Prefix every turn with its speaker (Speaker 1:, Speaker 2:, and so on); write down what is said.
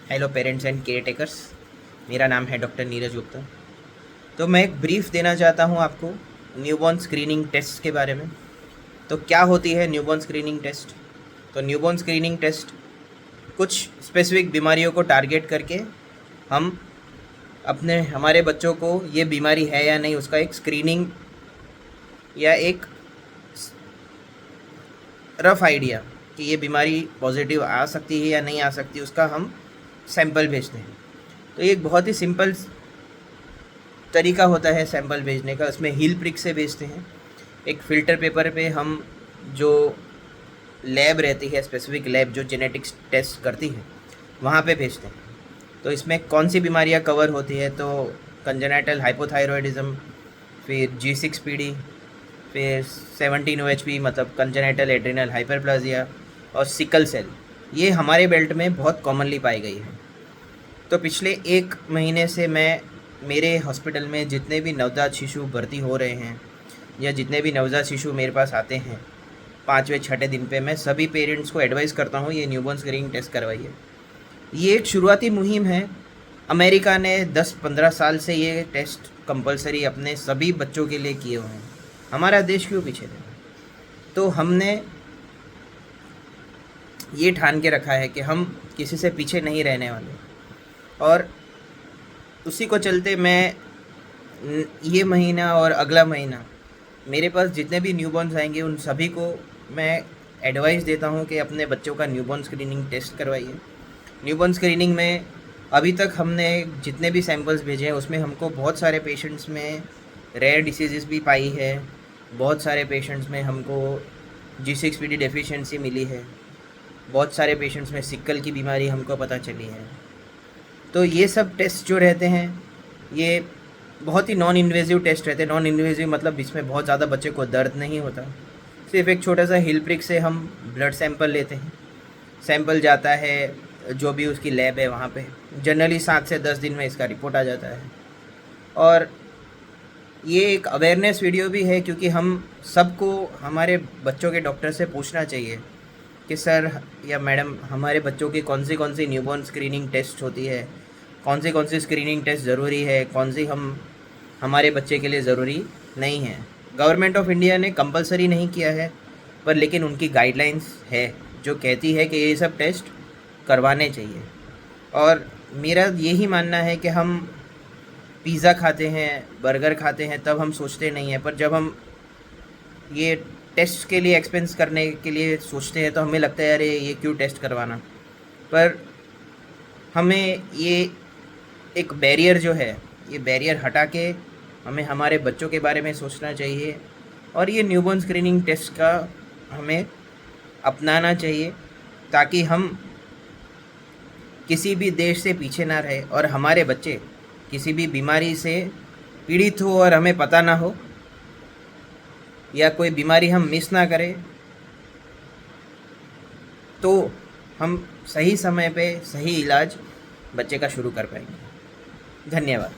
Speaker 1: Hello parents and care takers, मेरा नाम है डॉक्टर नीरज गुप्ता। तो मैं एक ब्रीफ देना चाहता हूँ आपको न्यूबॉर्न स्क्रीनिंग टेस्ट के बारे में। तो क्या होती है न्यूबॉर्न स्क्रीनिंग टेस्ट? तो न्यूबॉर्न स्क्रीनिंग टेस्ट कुछ स्पेसिफिक बीमारियों को टारगेट करके हम हमारे बच्चों को ये बीमारी है या नहीं उसका एक स्क्रीनिंग या एक रफ आइडिया कि ये बीमारी पॉजिटिव आ सकती है या नहीं आ सकती, उसका हम सैंपल भेजते हैं। तो ये एक बहुत ही सिंपल तरीका होता है सैंपल भेजने का। उसमें हील प्रिक से भेजते हैं। एक फ़िल्टर पेपर पे हम जो लैब रहती है, स्पेसिफिक लैब जो जेनेटिक्स टेस्ट करती है, वहाँ पे भेजते हैं। तो इसमें कौन सी बीमारियाँ कवर होती है? तो कंजेनाइटल हाइपोथायरॉयडिज्म, फिर G6PD, फिर 17 OHP मतलब कंजेनाइटल एड्रिनल हाइपरप्लाजिया और सिकल सेल, ये हमारे बेल्ट में बहुत कॉमनली पाई गई है। तो पिछले 1 महीने से मैं मेरे हॉस्पिटल में जितने भी नवजात शिशु भर्ती हो रहे हैं या जितने भी नवजात शिशु मेरे पास आते हैं 5वें 6ठे दिन पे, मैं सभी पेरेंट्स को एडवाइस करता हूँ ये न्यूबॉर्न स्क्रीनिंग टेस्ट करवाइए। ये एक शुरुआती मुहिम है। अमेरिका ने 10-15 साल से ये टेस्ट कंपलसरी अपने सभी बच्चों के लिए किए हुए हैं। हमारा देश क्यों पीछे था? तो हमने ये ठान के रखा है कि हम किसी से पीछे नहीं रहने वाले, और उसी को चलते मैं ये महीना और अगला महीना मेरे पास जितने भी न्यूबॉर्न्स आएंगे उन सभी को मैं एडवाइस देता हूँ कि अपने बच्चों का न्यूबॉर्न स्क्रीनिंग टेस्ट करवाइए। न्यूबॉर्न स्क्रीनिंग में अभी तक हमने जितने भी सैंपल्स भेजे हैं उसमें हमको बहुत सारे पेशेंट्स में रेयर डिसीज़ भी पाई है, बहुत सारे पेशेंट्स में हमको G6PD डेफिशिएंसी मिली है, बहुत सारे पेशेंट्स में सिकल की बीमारी हमको पता चली है। तो ये सब टेस्ट जो रहते हैं ये बहुत ही नॉन इन्वेजिव टेस्ट रहते हैं। नॉन इन्वेजिव मतलब इसमें बहुत ज़्यादा बच्चे को दर्द नहीं होता। सिर्फ एक छोटा सा हील प्रिक से हम ब्लड सैंपल लेते हैं, सैंपल जाता है जो भी उसकी लैब है वहाँ पे, जनरली 7 से 10 दिन में इसका रिपोर्ट आ जाता है। और ये एक अवेयरनेस वीडियो भी है क्योंकि हम सबको हमारे बच्चों के डॉक्टर से पूछना चाहिए कि सर या मैडम हमारे बच्चों की कौन सी न्यूबॉर्न स्क्रीनिंग टेस्ट होती है, कौन सी स्क्रीनिंग टेस्ट ज़रूरी है, कौन सी हमारे बच्चे के लिए ज़रूरी नहीं है। गवर्नमेंट ऑफ इंडिया ने कंपलसरी नहीं किया है, पर लेकिन उनकी गाइडलाइंस है जो कहती है कि ये सब टेस्ट करवाने चाहिए। और मेरा यही मानना है कि हम पिज़्ज़ा खाते हैं, बर्गर खाते हैं, तब हम सोचते नहीं हैं, पर जब हम ये टेस्ट के लिए एक्सपेंस करने के लिए सोचते हैं तो हमें लगता है अरे ये क्यों टेस्ट करवाना। पर हमें ये एक बैरियर जो है, ये बैरियर हटा के हमें हमारे बच्चों के बारे में सोचना चाहिए और ये न्यूबॉर्न स्क्रीनिंग टेस्ट का हमें अपनाना चाहिए ताकि हम किसी भी देश से पीछे ना रहे और हमारे बच्चे किसी भी बीमारी से पीड़ित हो और हमें पता ना हो, या कोई बीमारी हम मिस ना करें, तो हम सही समय पे सही इलाज बच्चे का शुरू कर पाएंगे। धन्यवाद।